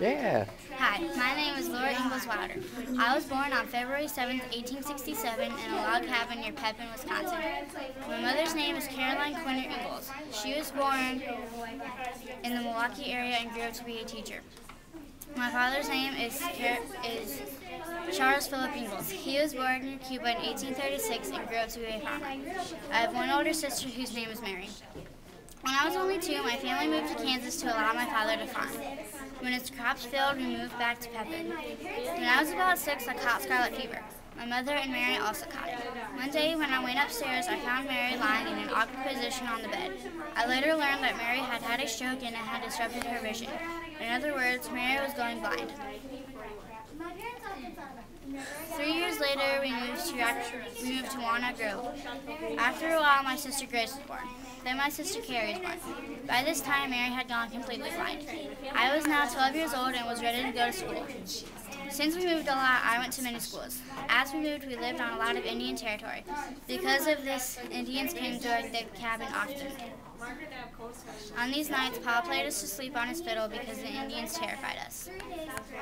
Yeah. Hi, my name is Laura Ingalls Wilder. I was born on February 7th, 1867 in a log cabin near Pepin, Wisconsin. My mother's name is Caroline Quinter Ingalls. She was born in the Milwaukee area and grew up to be a teacher. My father's name is Charles Philip Ingalls. He was born in Cuba in 1836 and grew up to be a farmer. I have one older sister whose name is Mary. When I was only 2, my family moved to Kansas to allow my father to farm. When his crops failed, we moved back to Pepin. When I was about 6, I caught scarlet fever. My mother and Mary also caught it. One day when I went upstairs, I found Mary lying in an awkward position on the bed. I later learned that Mary had had a stroke and it had disrupted her vision. In other words, Mary was going blind. 3 years later, we moved to Walnut Grove. After a while, my sister Grace was born. Then my sister Carrie was born. By this time, Mary had gone completely blind. I was now 12 years old and was ready to go to school. Since we moved a lot, I went to many schools. As we moved, we lived on a lot of Indian territory. Because of this, Indians came to the cabin often. On these nights, Pa played us to sleep on his fiddle because the Indians terrified us.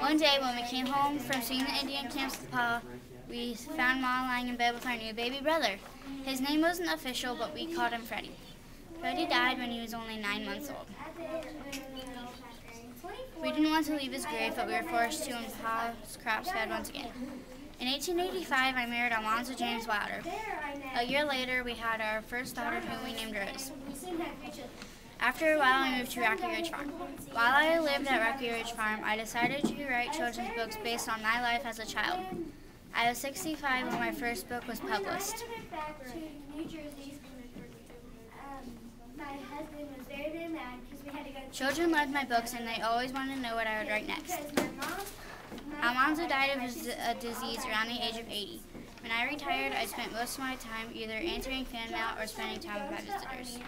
One day, when we came home from seeing the Indian camps with Pa, we found Ma lying in bed with our new baby brother. His name wasn't official, but we called him Freddie. Freddie died when he was only 9 months old. We didn't want to leave his grave, but we were forced to when Pa's crops fed once again. In 1885, I married Alonzo James Wilder. A year later, we had our first daughter, whom we named Rose. After a while, I moved to Rocky Ridge Farm. While I lived at Rocky Ridge Farm, I decided to write children's books based on my life as a child. I was 65 when my first book was published. Children loved my books and they always wanted to know what I would write next. Alonzo died of a disease around the age of 80. When I retired, I spent most of my time either answering fan mail or spending time with my visitors.